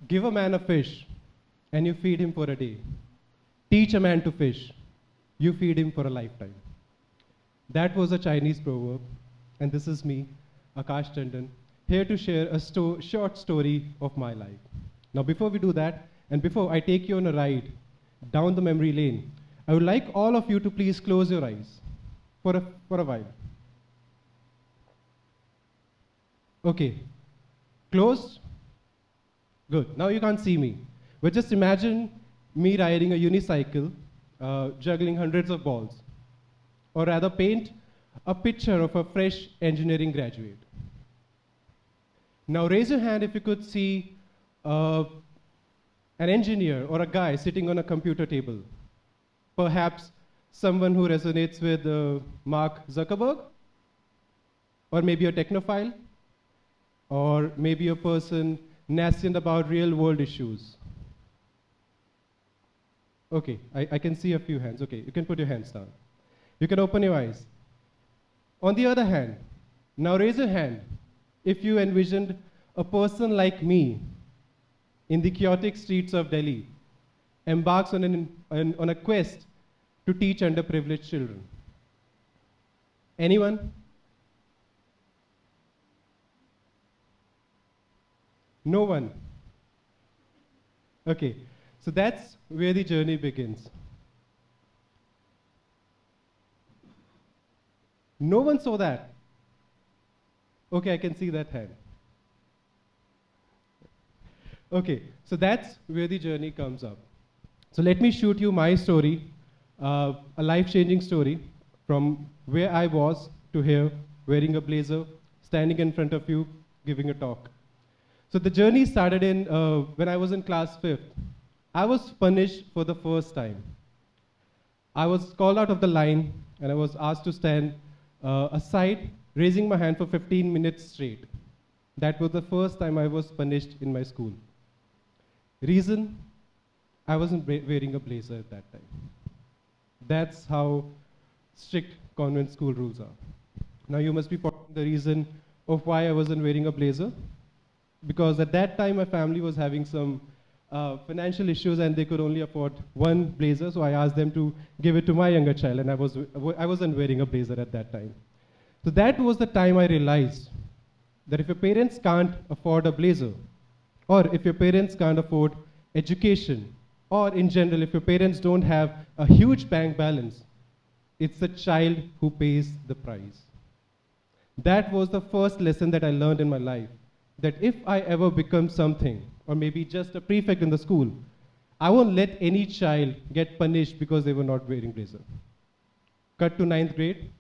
Give a man a fish, and you feed him for a day. Teach a man to fish, you feed him for a lifetime. That was a Chinese proverb, and this is me, AKASH Tandon, here to share a short story of my life. Now, before we do that, and before I take you on a ride down the memory lane, I would like all of you to please close your eyes for a while. Okay, closed? Good. Now you can't see me. But just imagine me riding a unicycle, juggling hundreds of balls. Or rather, paint a picture of a fresh engineering graduate. Now raise your hand if you could see an engineer or a guy sitting on a computer table. Perhaps someone who resonates with Mark Zuckerberg? Or maybe a technophile? Or maybe a person nascent about real world issues? Okay, I can see a few hands. Okay, you can put your hands down. You can open your eyes. On the other hand, now raise your hand if you envisioned a person like me in the chaotic streets of Delhi embarks on a quest to teach underprivileged children. Anyone? No one? Okay, so that's where the journey begins. No one saw that. Okay, I can see that hand. Okay, so that's where the journey comes up. So let me shoot you my story, a life-changing story from where I was to here, wearing a blazer, standing in front of you, giving a talk. So the journey started when I was in class 5th. I was punished for the first time. I was called out of the line and I was asked to stand aside, raising my hand for 15 minutes straight. That was the first time I was punished in my school. Reason? I wasn't wearing a blazer at that time. That's how strict convent school rules are. Now you must be pointing the reason of why I wasn't wearing a blazer. Because at that time my family was having some financial issues and they could only afford one blazer, so I asked them to give it to my younger child, and I wasn't wearing a blazer at that time. So that was the time I realized that if your parents can't afford a blazer, or if your parents can't afford education, or in general, if your parents don't have a huge bank balance, it's the child who pays the price. That was the first lesson that I learned in my life, that if I ever become something, or maybe just a prefect in the school, I won't let any child get punished because they were not wearing blazer. Cut to 9th grade.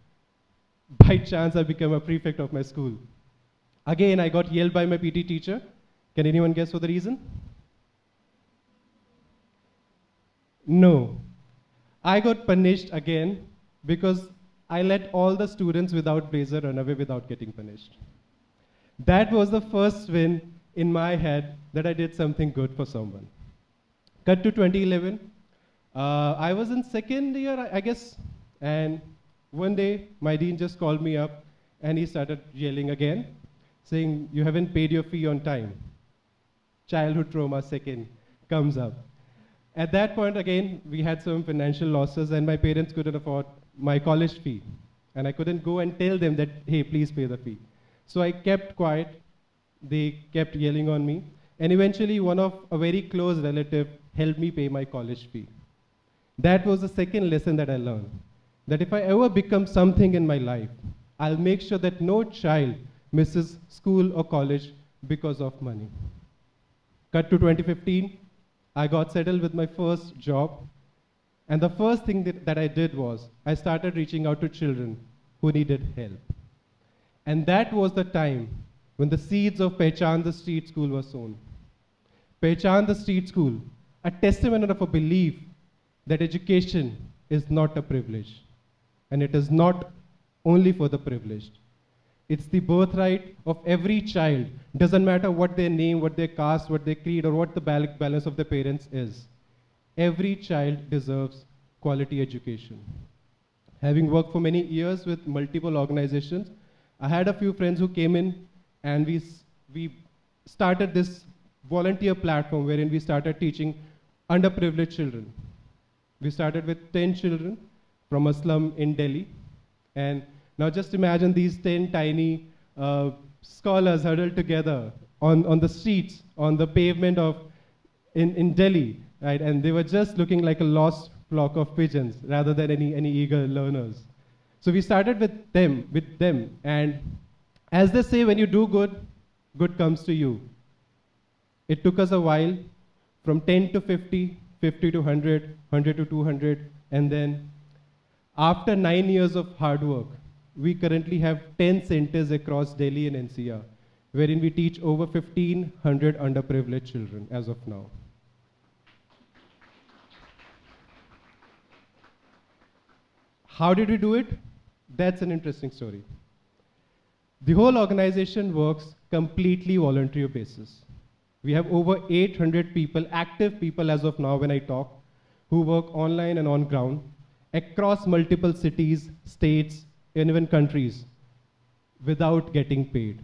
By chance, I became a prefect of my school. Again, I got yelled by my PT teacher. Can anyone guess for the reason? No. I got punished again because I let all the students without blazer run away without getting punished. That was the first win in my head that I did something good for someone. Cut to 2011. I was in second year, I guess, and one day my dean just called me up and he started yelling again, saying, "You haven't paid your fee on time." Childhood trauma second comes up. At that point again, we had some financial losses and my parents couldn't afford my college fee. And I couldn't go and tell them that, hey, please pay the fee. So I kept quiet. They kept yelling on me. And eventually a very close relative helped me pay my college fee. That was the second lesson that I learned. That if I ever become something in my life, I'll make sure that no child misses school or college because of money. Cut to 2015, I got settled with my first job. And the first thing that I did was, I started reaching out to children who needed help. And that was the time when the seeds of Pehchan the Street School were sown. Pehchan the Street School, a testament of a belief that education is not a privilege. And it is not only for the privileged. It's the birthright of every child. Doesn't matter what their name, what their caste, what their creed, or what the balance of their parents is. Every child deserves quality education. Having worked for many years with multiple organizations, I had a few friends who came in and we started this volunteer platform wherein we started teaching underprivileged children. We started with 10 children from a slum in Delhi. And now just imagine these 10 tiny scholars huddled together on the streets, on the pavement in Delhi, right? And they were just looking like a lost flock of pigeons rather than any eager learners. So we started with them. And as they say, when you do good, good comes to you. It took us a while, from 10 to 50, 50 to 100, 100 to 200, and then after 9 years of hard work, we currently have 10 centers across Delhi and NCR, wherein we teach over 1,500 underprivileged children as of now. How did we do it? That's an interesting story. The whole organization works completely volunteer basis. We have over 800 people, active people as of now when I talk, who work online and on ground across multiple cities, states, and even countries without getting paid.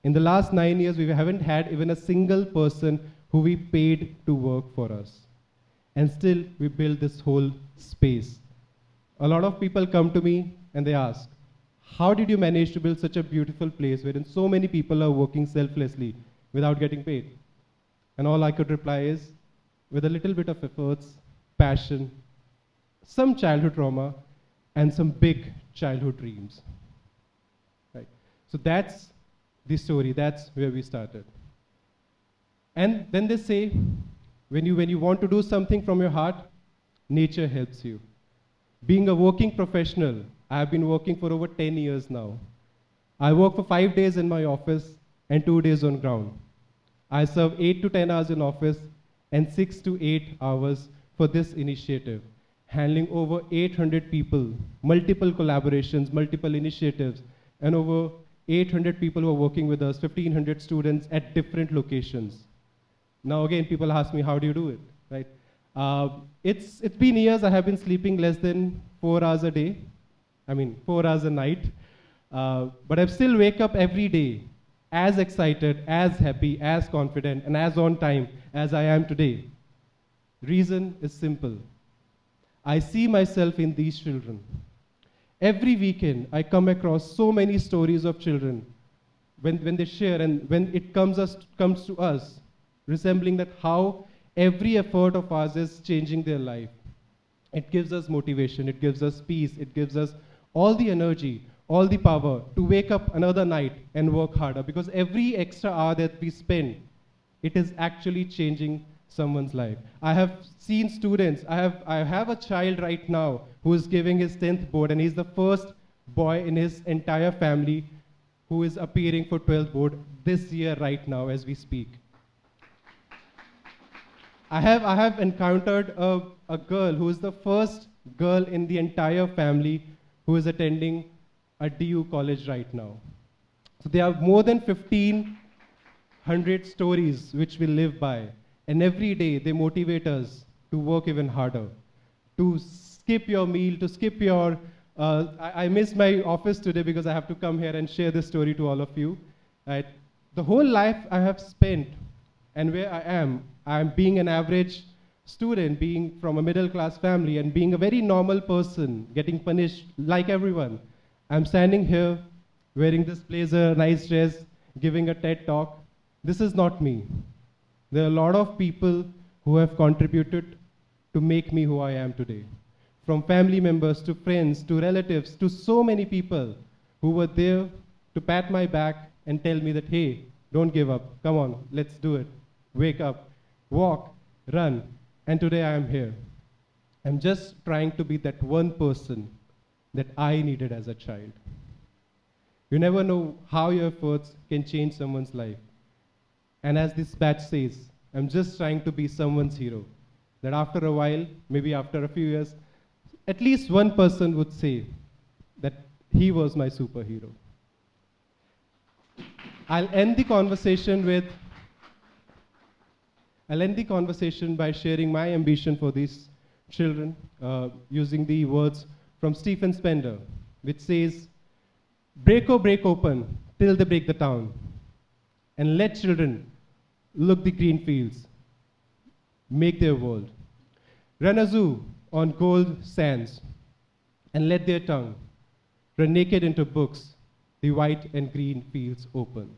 In the last 9 years, we haven't had even a single person who we paid to work for us. And still, we built this whole space. A lot of people come to me and they ask, how did you manage to build such a beautiful place wherein so many people are working selflessly without getting paid? And all I could reply is, with a little bit of efforts, passion, some childhood trauma, and some big childhood dreams. Right. So that's the story, that's where we started. And then they say, when you want to do something from your heart, nature helps you. Being a working professional, I have been working for over 10 years now. I work for 5 days in my office and 2 days on ground. I serve 8 to 10 hours in office and 6 to 8 hours for this initiative, handling over 800 people, multiple collaborations, multiple initiatives, and over 800 people who are working with us, 1,500 students at different locations. Now again, people ask me, how do you do it, right? It's been years. I have been sleeping less than 4 hours a day. 4 hours a night. But I still wake up every day as excited, as happy, as confident, and as on time as I am today. Reason is simple. I see myself in these children. Every weekend, I come across so many stories of children when they share and when it comes to us, resembling that how every effort of ours is changing their life. It gives us motivation, it gives us peace, it gives us all the energy, all the power to wake up another night and work harder, because every extra hour that we spend, it is actually changing someone's life. I have seen students, I have a child right now who is giving his 10th board, and he's the first boy in his entire family who is appearing for 12th board this year right now as we speak. I have encountered a girl who is the first girl in the entire family who is attending a DU college right now. So there are more than 1,500 stories which we live by. And every day they motivate us to work even harder, to skip your meal, to skip your, I miss my office today because I have to come here and share this story to all of you. Right? The whole life I have spent and where I am being an average student, being from a middle class family and being a very normal person, getting punished like everyone. I'm standing here wearing this blazer, nice dress, giving a TED talk. This is not me. There are a lot of people who have contributed to make me who I am today. From family members to friends to relatives to so many people who were there to pat my back and tell me that, hey, don't give up. Come on, let's do it. Wake up, walk, run. And today I am here. I'm just trying to be that one person that I needed as a child. You never know how your efforts can change someone's life. And as this batch says, I'm just trying to be someone's hero. That after a while, maybe after a few years, at least one person would say that he was my superhero. I'll end the conversation by sharing my ambition for these children, using the words from Stephen Spender, which says, break open till they break the town, and let children look the green fields, make their world. Run a zoo on gold sands, and let their tongue run naked into books, the white and green fields open.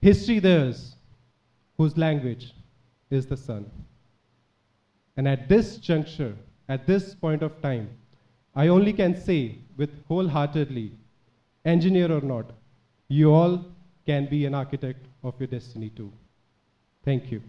History theirs, whose language is the sun. And at this juncture, at this point of time, I only can say with wholeheartedly, engineer or not, you all can be an architect of your destiny too. Thank you.